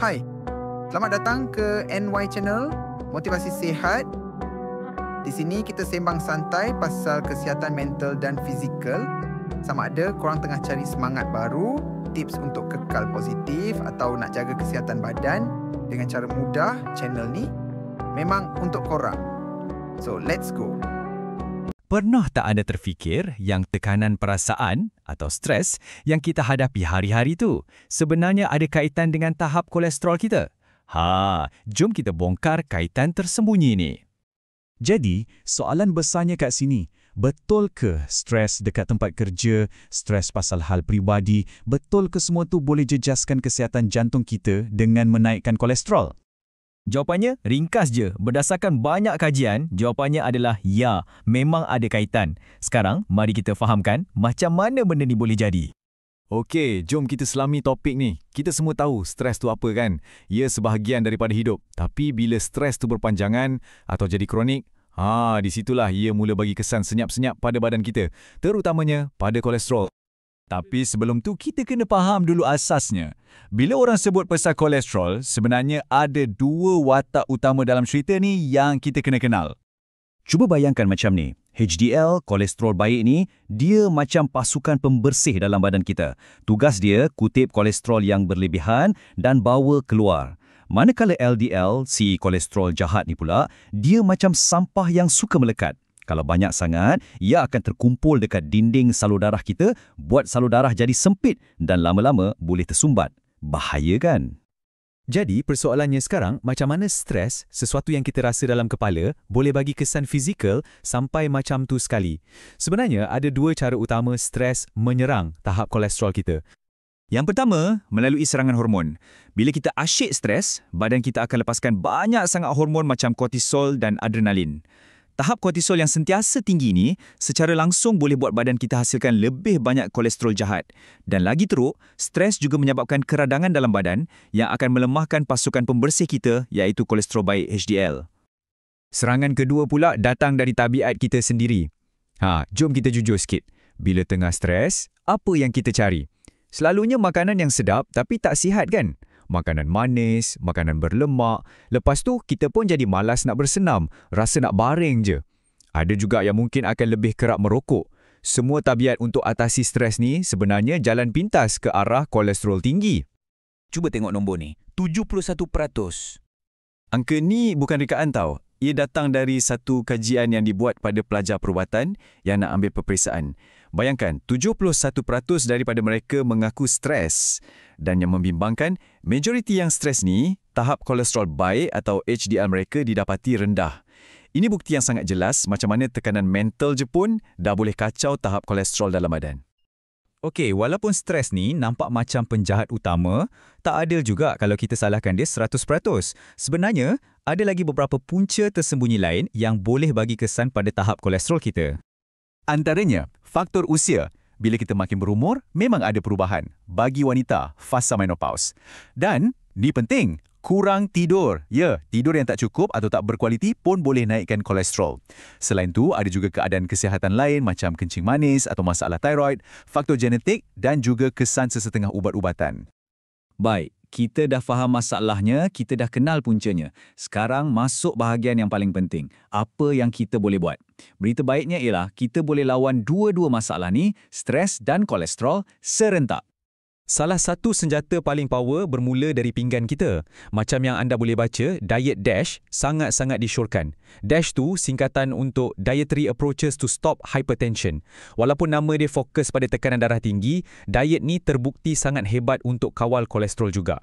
Hai, selamat datang ke NY Channel, Motivasi Sihat. Di sini kita sembang santai pasal kesihatan mental dan fizikal. Sama ada korang tengah cari semangat baru, tips untuk kekal positif atau nak jaga kesihatan badan dengan cara mudah, channel ni memang untuk korang. So, let's go. Pernah tak anda terfikir yang tekanan perasaan atau stres yang kita hadapi hari-hari tu sebenarnya ada kaitan dengan tahap kolesterol kita? Jom kita bongkar kaitan tersembunyi ni. Jadi, soalan besarnya kat sini, betul ke stres dekat tempat kerja, stres pasal hal peribadi, betul ke semua tu boleh jejaskan kesihatan jantung kita dengan menaikkan kolesterol? Jawapannya ringkas je. Berdasarkan banyak kajian, jawapannya adalah ya, memang ada kaitan. Sekarang, mari kita fahamkan macam mana benda ni boleh jadi. Okey, jom kita selami topik ni. Kita semua tahu stres tu apa kan? Ia sebahagian daripada hidup. Tapi bila stres tu berpanjangan atau jadi kronik, di situlah ia mula bagi kesan senyap-senyap pada badan kita, terutamanya pada kolesterol. Tapi sebelum tu kita kena faham dulu asasnya. Bila orang sebut pasal kolesterol, sebenarnya ada dua watak utama dalam cerita ni yang kita kena kenal. Cuba bayangkan macam ni. HDL, kolesterol baik ni, dia macam pasukan pembersih dalam badan kita. Tugas dia kutip kolesterol yang berlebihan dan bawa keluar. Manakala LDL, si kolesterol jahat ni pula, dia macam sampah yang suka melekat. Kalau banyak sangat, ia akan terkumpul dekat dinding salur darah kita, buat salur darah jadi sempit dan lama-lama boleh tersumbat. Bahaya kan? Jadi, persoalannya sekarang, macam mana stres, sesuatu yang kita rasa dalam kepala, boleh bagi kesan fizikal sampai macam tu sekali? Sebenarnya, ada dua cara utama stres menyerang tahap kolesterol kita. Yang pertama, melalui serangan hormon. Bila kita asyik stres, badan kita akan lepaskan banyak sangat hormon macam kortisol dan adrenalin. Tahap kortisol yang sentiasa tinggi ni secara langsung boleh buat badan kita hasilkan lebih banyak kolesterol jahat. Dan lagi teruk, stres juga menyebabkan keradangan dalam badan yang akan melemahkan pasukan pembersih kita iaitu kolesterol baik HDL. Serangan kedua pula datang dari tabiat kita sendiri. Jom kita jujur sikit. Bila tengah stres, apa yang kita cari? Selalunya makanan yang sedap tapi tak sihat kan? Makanan manis, makanan berlemak. Lepas tu, kita pun jadi malas nak bersenam, rasa nak baring je. Ada juga yang mungkin akan lebih kerap merokok. Semua tabiat untuk atasi stres ni sebenarnya jalan pintas ke arah kolesterol tinggi. Cuba tengok nombor ni, 71%. Angka ni bukan rekaan tau. Ia datang dari satu kajian yang dibuat pada pelajar perubatan yang nak ambil peperiksaan. Bayangkan, 71% daripada mereka mengaku stres. Dan yang membimbangkan, majoriti yang stres ni, tahap kolesterol baik atau HDL mereka didapati rendah. Ini bukti yang sangat jelas macam mana tekanan mental je pun dah boleh kacau tahap kolesterol dalam badan. Okey, walaupun stres ni nampak macam penjahat utama, tak adil juga kalau kita salahkan dia 100%. Sebenarnya, ada lagi beberapa punca tersembunyi lain yang boleh bagi kesan pada tahap kolesterol kita. Antaranya, faktor usia. Bila kita makin berumur, memang ada perubahan bagi wanita fasa menopause. Dan, ni penting, kurang tidur. Ya, tidur yang tak cukup atau tak berkualiti pun boleh naikkan kolesterol. Selain tu, ada juga keadaan kesihatan lain macam kencing manis atau masalah thyroid, faktor genetik dan juga kesan sesetengah ubat-ubatan. Baik, kita dah faham masalahnya, kita dah kenal puncanya. Sekarang masuk bahagian yang paling penting. Apa yang kita boleh buat? Berita baiknya ialah kita boleh lawan dua-dua masalah ni, stres dan kolesterol, serentak. Salah satu senjata paling power bermula dari pinggan kita. Macam yang anda boleh baca, Diet DASH sangat-sangat disyorkan. DASH tu singkatan untuk Dietary Approaches to Stop Hypertension. Walaupun nama dia fokus pada tekanan darah tinggi, diet ni terbukti sangat hebat untuk kawal kolesterol juga.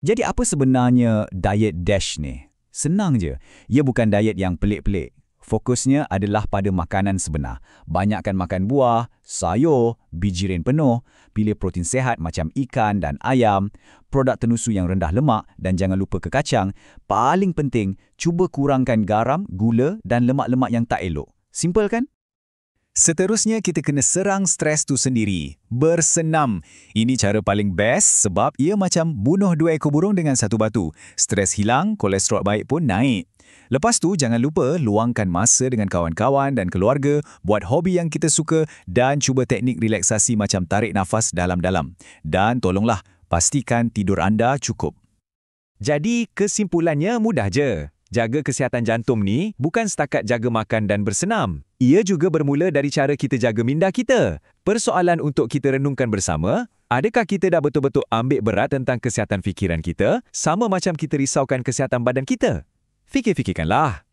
Jadi apa sebenarnya Diet DASH ni? Senang je. Ia bukan diet yang pelik-pelik. Fokusnya adalah pada makanan sebenar. Banyakkan makan buah, sayur, bijirin penuh, pilih protein sihat macam ikan dan ayam, produk tenusu yang rendah lemak dan jangan lupa kekacang. Paling penting, cuba kurangkan garam, gula dan lemak-lemak yang tak elok. Simple kan? Seterusnya kita kena serang stres tu sendiri. Bersenam. Ini cara paling best sebab ia macam bunuh dua ekor burung dengan satu batu. Stres hilang, kolesterol baik pun naik. Lepas tu jangan lupa luangkan masa dengan kawan-kawan dan keluarga, buat hobi yang kita suka dan cuba teknik relaksasi macam tarik nafas dalam-dalam. Dan tolonglah, pastikan tidur anda cukup. Jadi, kesimpulannya mudah je. Jaga kesihatan jantung ni bukan setakat jaga makan dan bersenam. Ia juga bermula dari cara kita jaga minda kita. Persoalan untuk kita renungkan bersama, adakah kita dah betul-betul ambil berat tentang kesihatan fikiran kita sama macam kita risaukan kesihatan badan kita? Fikir-fikirkanlah.